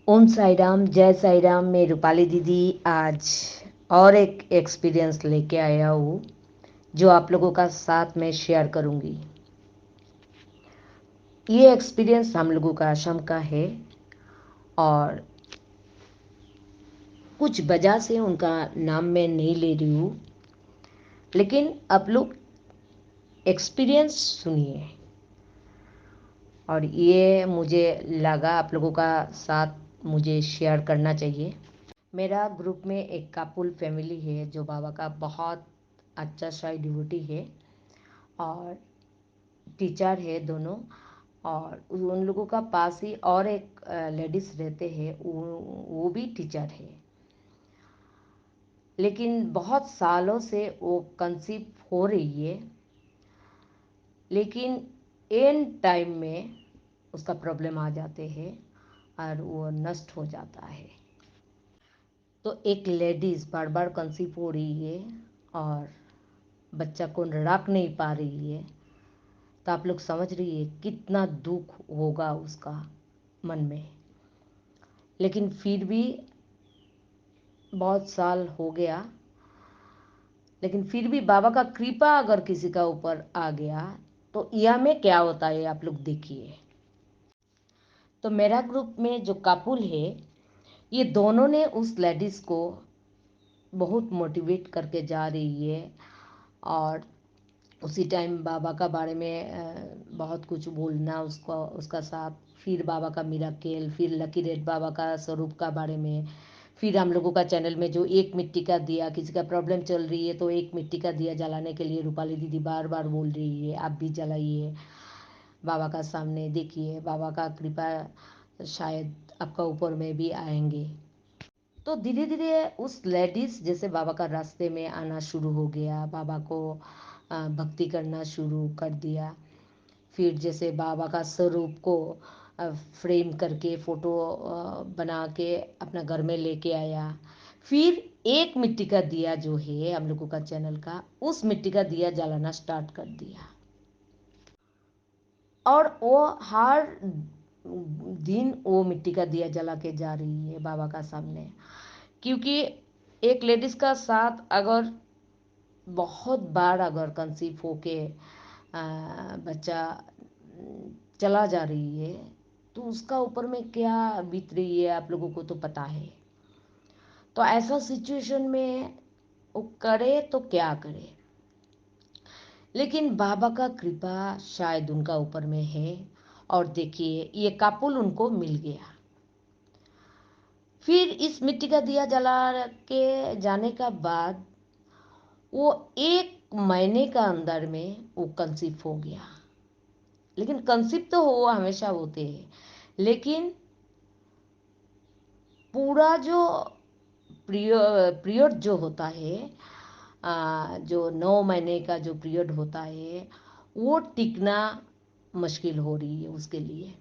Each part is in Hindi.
ओम साई राम, जय साई राम। मैं रूपाली दीदी आज और एक एक्सपीरियंस लेके आया हूँ जो आप लोगों का साथ में शेयर करूँगी। ये एक्सपीरियंस हम लोगों का असम का है और कुछ वजह से उनका नाम मैं नहीं ले रही हूँ, लेकिन आप लोग एक्सपीरियंस सुनिए। और ये मुझे लगा आप लोगों का साथ मुझे शेयर करना चाहिए। मेरा ग्रुप में एक कपुल फैमिली है जो बाबा का बहुत अच्छा सा डिवोटी है और टीचर है दोनों। और उन लोगों का पास ही और एक लेडीज़ रहते हैं, वो भी टीचर है। लेकिन बहुत सालों से वो कंसीव हो रही है, लेकिन एंड टाइम में उसका प्रॉब्लम आ जाते हैं और वो नष्ट हो जाता है। तो एक लेडीज़ बार बार कंसीव हो रही है और बच्चा को रख नहीं पा रही है, तो आप लोग समझ रही है कितना दुख होगा उसका मन में। लेकिन फिर भी बहुत साल हो गया, लेकिन फिर भी बाबा का कृपा अगर किसी का ऊपर आ गया तो यह में क्या होता है आप लोग देखिए। तो मेरा ग्रुप में जो कपुल है, ये दोनों ने उस लेडीज़ को बहुत मोटिवेट करके जा रही है। और उसी टाइम बाबा का बारे में बहुत कुछ बोलना उसको, उसका साथ। फिर बाबा का मिराकेल, फिर लकी रेड बाबा का स्वरूप का बारे में। फिर हम लोगों का चैनल में जो एक मिट्टी का दिया, किसी का प्रॉब्लम चल रही है तो एक मिट्टी का दिया जलाने के लिए रूपाली दीदी बार बार बोल रही है, आप भी जलाइए बाबा का सामने, देखिए बाबा का कृपा शायद आपका ऊपर में भी आएंगे। तो धीरे धीरे उस लेडीज़ जैसे बाबा का रास्ते में आना शुरू हो गया, बाबा को भक्ति करना शुरू कर दिया। फिर जैसे बाबा का स्वरूप को फ्रेम करके फ़ोटो बना के अपना घर में लेके आया। फिर एक मिट्टी का दिया जो है हम लोगों का चैनल का, उस मिट्टी का दिया जलाना स्टार्ट कर दिया। और वो हर दिन वो मिट्टी का दिया जला के जा रही है बाबा का सामने। क्योंकि एक लेडीज़ का साथ अगर बहुत बार अगर कंसीव होके बच्चा चला जा रही है तो उसका ऊपर में क्या बीत रही है आप लोगों को तो पता है। तो ऐसा सिचुएशन में वो करे तो क्या करे, लेकिन बाबा का कृपा शायद उनका ऊपर में है। और देखिए ये कपुल उनको मिल गया। फिर इस मिट्टी का दिया जला के जाने का बाद वो 1 महीने का अंदर में वो कंसीव हो गया। लेकिन कंसीव तो वो हमेशा होते हैं, लेकिन पूरा जो पीरियड जो होता है, जो 9 महीने का जो पीरियड होता है, वो टिकना मुश्किल हो रही है उसके लिए।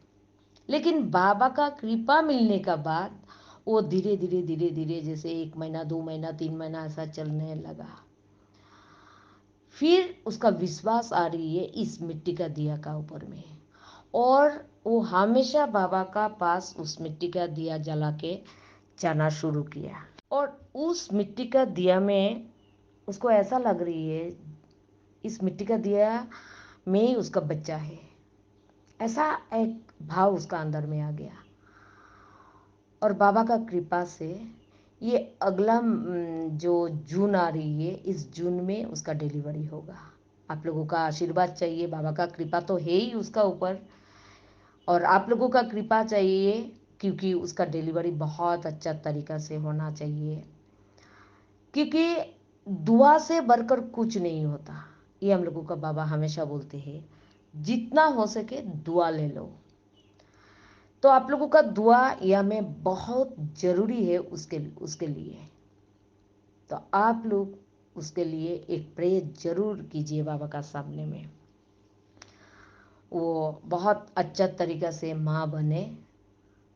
लेकिन बाबा का कृपा मिलने का बाद वो धीरे धीरे धीरे धीरे जैसे 1 महीना, 2 महीना, 3 महीना ऐसा चलने लगा। फिर उसका विश्वास आ रही है इस मिट्टी का दिया का ऊपर में। और वो हमेशा बाबा का पास उस मिट्टी का दिया जला के जाना शुरू किया। और उस मिट्टी का दिया में उसको ऐसा लग रही है इस मिट्टी का दिया में ही उसका बच्चा है, ऐसा एक भाव उसका अंदर में आ गया। और बाबा का कृपा से ये अगला जो जून आ रही है, इस जून में उसका डिलीवरी होगा। आप लोगों का आशीर्वाद चाहिए, बाबा का कृपा तो है ही उसका ऊपर, और आप लोगों का कृपा चाहिए क्योंकि उसका डिलीवरी बहुत अच्छा तरीका से होना चाहिए। क्योंकि दुआ से बढ़कर कुछ नहीं होता, ये हम लोगों का बाबा हमेशा बोलते हैं, जितना हो सके दुआ ले लो। तो आप लोगों का दुआ यह में बहुत ज़रूरी है उसके उसके लिए। तो आप लोग उसके लिए एक प्रे जरूर कीजिए बाबा का सामने में, वो बहुत अच्छा तरीका से माँ बने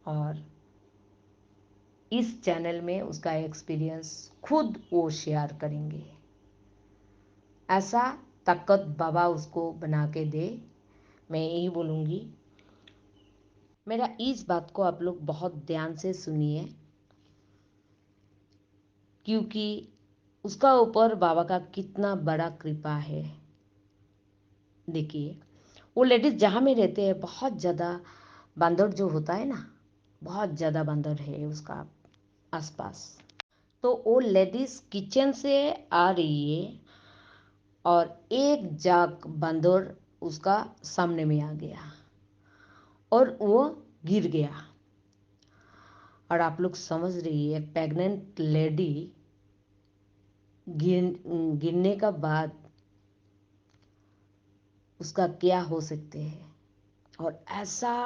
और इस चैनल में उसका एक्सपीरियंस खुद वो शेयर करेंगे। ऐसा ताकत बाबा उसको बना के दे, मैं यही बोलूँगी। मेरा इस बात को आप लोग बहुत ध्यान से सुनिए, क्योंकि उसका ऊपर बाबा का कितना बड़ा कृपा है। देखिए, वो लेडीज जहाँ में रहते हैं बहुत ज़्यादा बंदर जो होता है ना, बहुत ज़्यादा बंदर है उसका आसपास। तो वो लेडीज किचन से आ रही है और एक जाग बंदर उसका सामने में आ गया और वो गिर गया। और आप लोग समझ रही है, प्रेग्नेंट लेडी गिरने का बाद उसका क्या हो सकते हैं। और ऐसा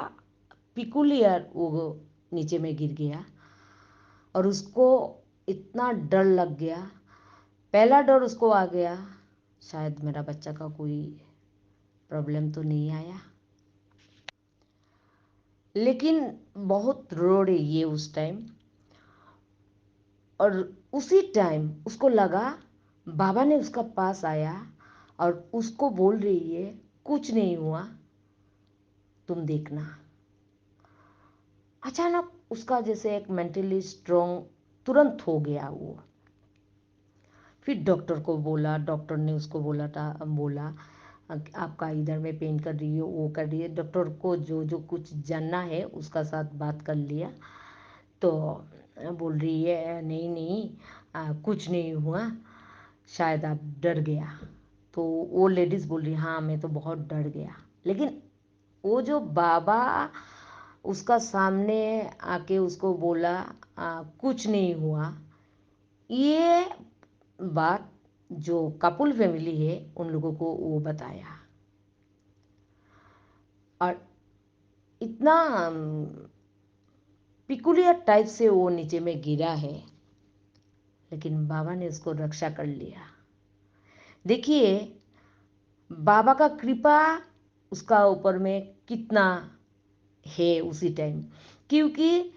पिकुलियर वो नीचे में गिर गया और उसको इतना डर लग गया। पहला डर उसको आ गया, शायद मेरा बच्चा का कोई प्रॉब्लम तो नहीं आया। लेकिन बहुत रो रही है उस टाइम। और उसी टाइम उसको लगा बाबा ने उसका पास आया और उसको बोल रही है कुछ नहीं हुआ, तुम देखना। अचानक उसका जैसे एक मेंटली स्ट्रांग तुरंत हो गया वो। फिर डॉक्टर को बोला, डॉक्टर ने उसको बोला आपका इधर में पेन कर रही है, वो कर रही है। डॉक्टर को जो जो कुछ जानना है उसका साथ बात कर लिया। तो बोल रही है नहीं नहीं, कुछ नहीं हुआ, शायद आप डर गया। तो वो लेडीज़ बोल रही हाँ मैं तो बहुत डर गया। लेकिन वो जो बाबा उसका सामने आके उसको बोला कुछ नहीं हुआ, ये बात जो कपुल फैमिली है उन लोगों को वो बताया। और इतना पिकुलियर टाइप से वो नीचे में गिरा है, लेकिन बाबा ने उसको रक्षा कर लिया। देखिए, बाबा का कृपा उसका ऊपर में कितना है उसी टाइम। क्योंकि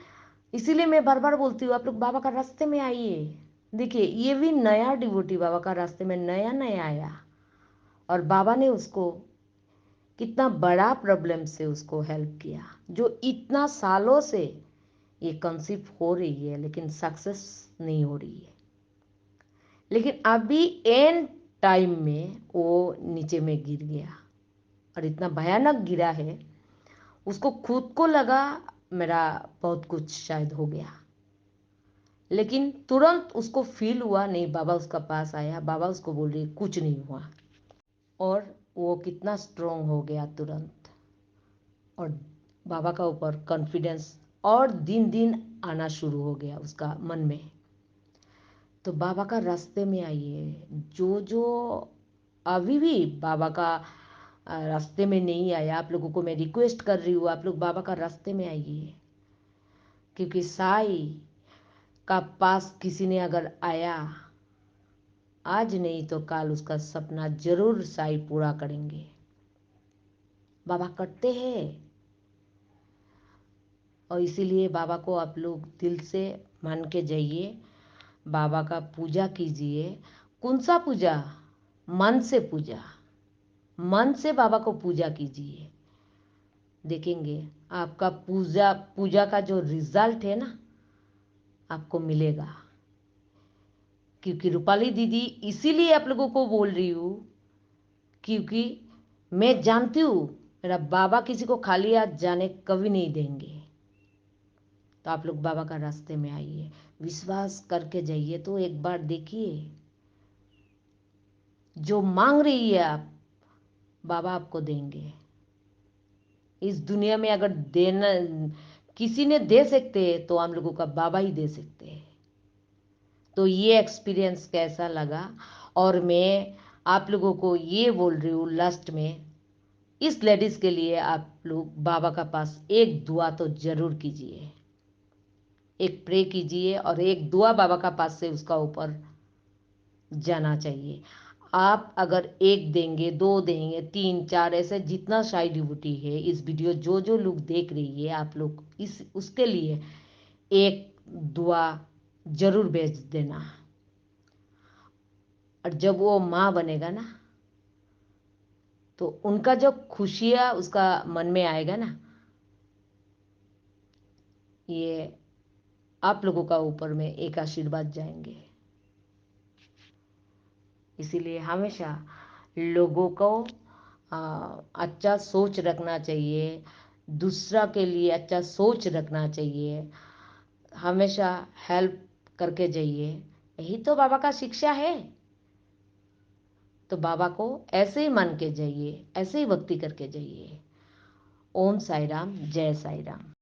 इसीलिए मैं बार बार बोलती हूँ आप लोग बाबा का रास्ते में आइए। देखिए, ये भी नया डिवोटी बाबा का रास्ते में नया नया आया और बाबा ने उसको कितना बड़ा प्रॉब्लम से उसको हेल्प किया, जो इतना सालों से ये कंसीव हो रही है लेकिन सक्सेस नहीं हो रही है। लेकिन अभी एंड टाइम में वो नीचे में गिर गया और इतना भयानक गिरा है, उसको खुद को लगा मेरा बहुत कुछ शायद हो गया। लेकिन तुरंत उसको फील हुआ नहीं, बाबा उसका पास आया, बाबा उसको बोल रही कुछ नहीं हुआ। और वो कितना स्ट्रोंग हो गया तुरंत। और बाबा का ऊपर कॉन्फिडेंस और दिन दिन आना शुरू हो गया उसका मन में। तो बाबा का रास्ते में आइए। जो जो अभी भी बाबा का रास्ते में नहीं आया, आप लोगों को मैं रिक्वेस्ट कर रही हूँ आप लोग बाबा का रास्ते में आइए। क्योंकि साई का पास किसी ने अगर आया, आज नहीं तो कल उसका सपना जरूर साई पूरा करेंगे। बाबा करते हैं। और इसीलिए बाबा को आप लोग दिल से मान के जाइए, बाबा का पूजा कीजिए। कौन सा पूजा? मन से पूजा, मन से बाबा को पूजा कीजिए। देखेंगे आपका पूजा पूजा का जो रिजल्ट है ना आपको मिलेगा। क्योंकि रूपाली दीदी इसीलिए आप लोगों को बोल रही हूँ, क्योंकि मैं जानती हूँ मेरा बाबा किसी को खाली हाथ जाने कभी नहीं देंगे। तो आप लोग बाबा का रास्ते में आइए, विश्वास करके जाइए। तो एक बार देखिए, जो मांग रही है आप, बाबा आपको देंगे। इस दुनिया में अगर देना किसी ने दे सकते हैं तो हम लोगों का बाबा ही दे सकते हैं। तो ये एक्सपीरियंस कैसा लगा? और मैं आप लोगों को ये बोल रही हूँ लास्ट में, इस लेडीज के लिए आप लोग बाबा का पास एक दुआ तो जरूर कीजिए, एक प्रे कीजिए और एक दुआ बाबा का पास से उसका ऊपर जाना चाहिए। आप अगर एक देंगे, दो देंगे, तीन चार, ऐसे जितना साई डिवोटी है इस वीडियो जो जो लोग देख रही है, आप लोग इस उसके लिए एक दुआ जरूर भेज देना। और जब वो माँ बनेगा ना तो उनका जो खुशियाँ उसका मन में आएगा ना, ये आप लोगों का ऊपर में एक आशीर्वाद जाएंगे। इसीलिए हमेशा लोगों को अच्छा सोच रखना चाहिए, दूसरा के लिए अच्छा सोच रखना चाहिए, हमेशा हेल्प करके जाइए। यही तो बाबा का शिक्षा है। तो बाबा को ऐसे ही मान के जाइए, ऐसे ही भक्ति करके जाइए। ओम साई राम, जय साई राम।